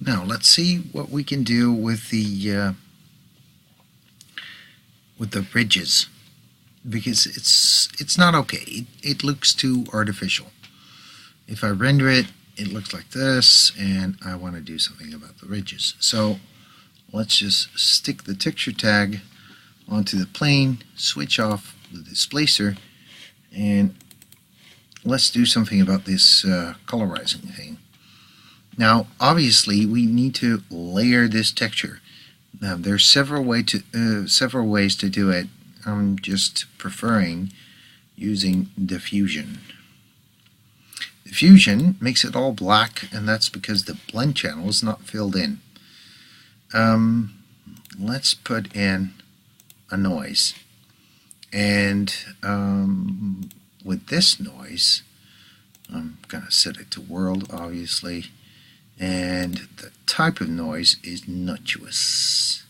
Now let's see what we can do with the ridges, because it's not okay. It looks too artificial. If I render it, it looks like this, and I want to do something about the ridges. So let's just stick the texture tag onto the plane, switch off the displacer, and let's do something about this colorizing thing. Now obviously we need to layer this texture. Now there's several ways to do it. I'm just preferring using diffusion. Diffusion makes it all black, and that's because the blend channel is not filled in. Let's put in a noise, and with this noise I'm gonna set it to world, obviously, and the type of noise is nuttuous.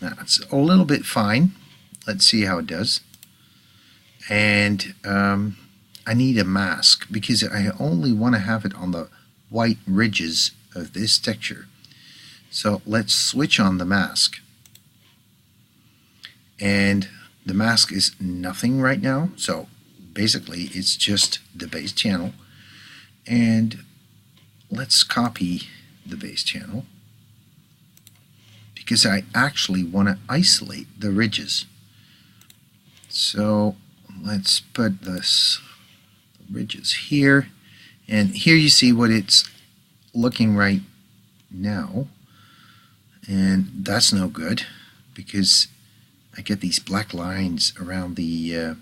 Now it's a little bit fine. Let's see how it does. And I need a mask because I only want to have it on the white ridges of this texture. So let's switch on the mask. And the mask is nothing right now, so basically it's just the base channel. And let's copy the base channel because I actually want to isolate the ridges. So let's put this ridges here, and here you see what it's looking right now, and that's no good because I get these black lines around the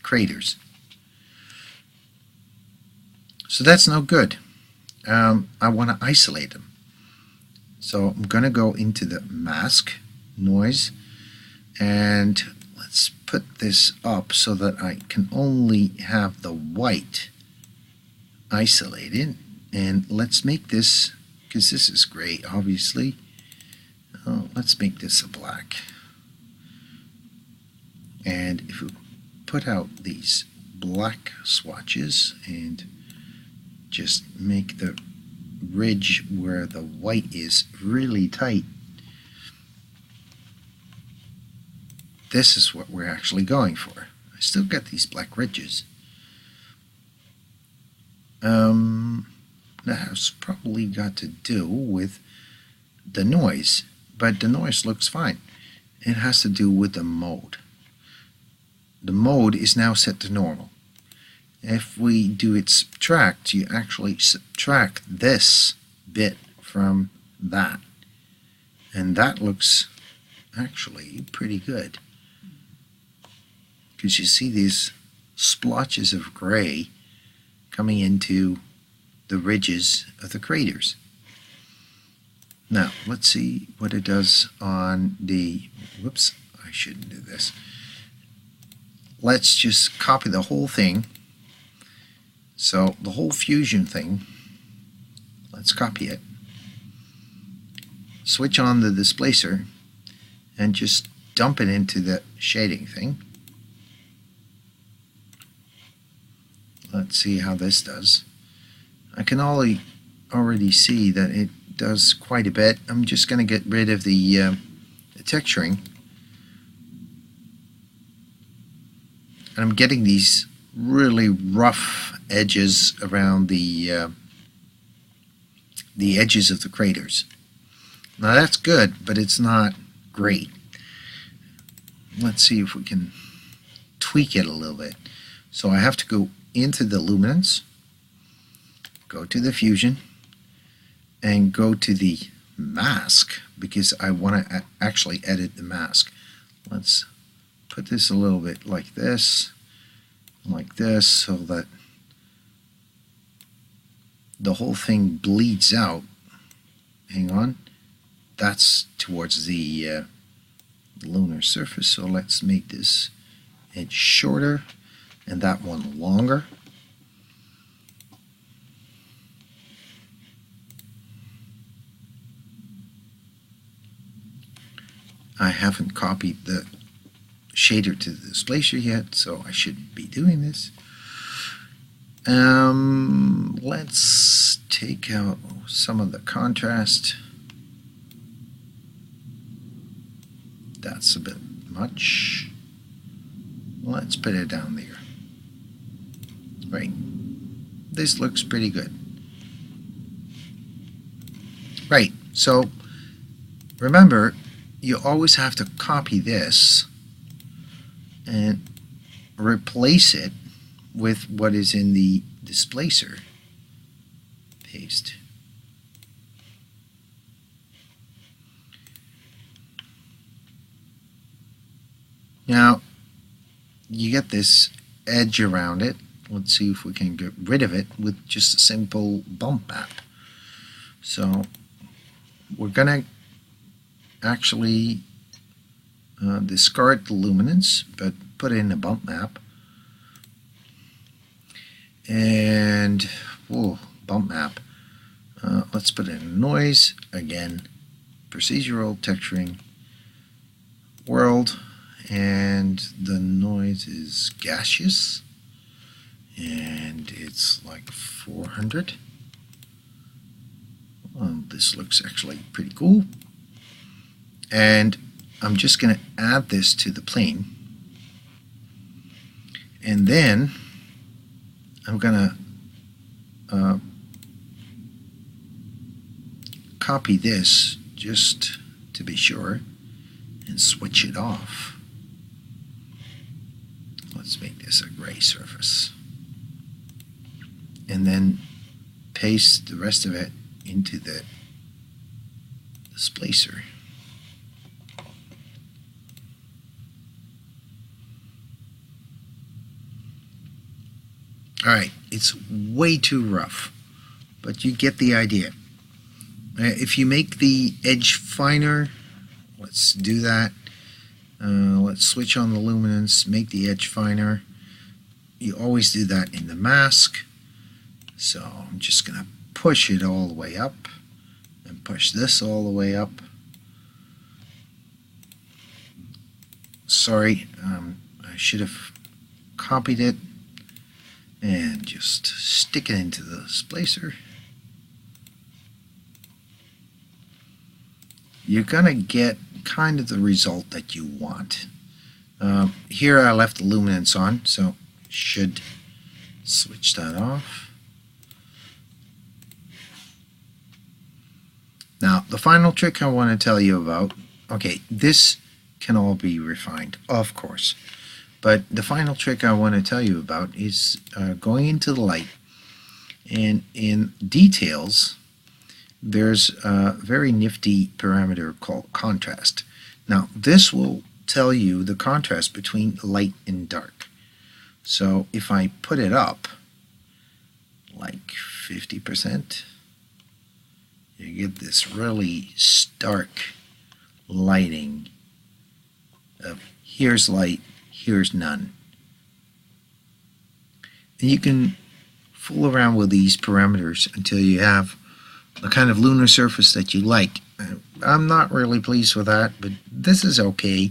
craters. So that's no good. I want to isolate them. So I'm going to go into the mask noise, and let's put this up so that I can only have the white isolated. And let's make this, because this is gray obviously, let's make this a black. And if we put out these black swatches and just make the ridge where the white is really tight, this is what we're actually going for. I still got these black ridges. That has probably got to do with the noise, but the noise looks fine. It has to do with the mode. The mode is now set to normal. If we do it subtract, you actually subtract this bit from that, and that looks actually pretty good because you see these splotches of gray coming into the ridges of the craters. Now let's see what it does on the, whoops, I shouldn't do this. Let's just copy the whole thing. So the whole fusion thing, let's copy it, switch on the displacer, and just dump it into the shading thing. Let's see how this does. I can already see that it does quite a bit. I'm just going to get rid of the texturing. And I'm getting these really rough edges around the edges of the craters. Now that's good, but it's not great. Let's see if we can tweak it a little bit. So I have to go into the luminance, go to the fusion, and go to the mask because I want to actually edit the mask. Let's put this a little bit like this, so that the whole thing bleeds out. Hang on, that's towards the lunar surface, so let's make this edge shorter and that one longer. I haven't copied the shader to the displacer yet, so I shouldn't be doing this. Let's take out some of the contrast. That's a bit much. Let's put it down there. Right. This looks pretty good. Right, so remember, you always have to copy this and replace it with what is in the displacer. Paste. Now, you get this edge around it. Let's see if we can get rid of it with just a simple bump map. So we're going to actually discard the luminance, but put in a bump map. And bump map. Let's put in noise again, procedural texturing, world, and the noise is gaseous, and it's like 400. This looks actually pretty cool. And I'm just going to add this to the plane. And then I'm going to copy this just to be sure and switch it off. Let's make this a gray surface. And then paste the rest of it into the displacer. Alright, it's way too rough, but you get the idea. If you make the edge finer, let's do that. Let's switch on the luminance, make the edge finer. You always do that in the mask. So I'm just going to push it all the way up and push this all the way up. Sorry, I should have copied it and just stick it into the displacer. You're going to get kind of the result that you want. Here I left the luminance on, so should switch that off. Now, the final trick I want to tell you about, okay, this can all be refined, of course, but the final trick I want to tell you about is going into the light, and in details, there's a very nifty parameter called contrast. Now, this will tell you the contrast between light and dark. So if I put it up like 50%, you get this really stark lighting of here's light, here's none. And you can fool around with these parameters until you have the kind of lunar surface that you like. I'm not really pleased with that, but this is okay,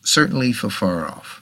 certainly for far off.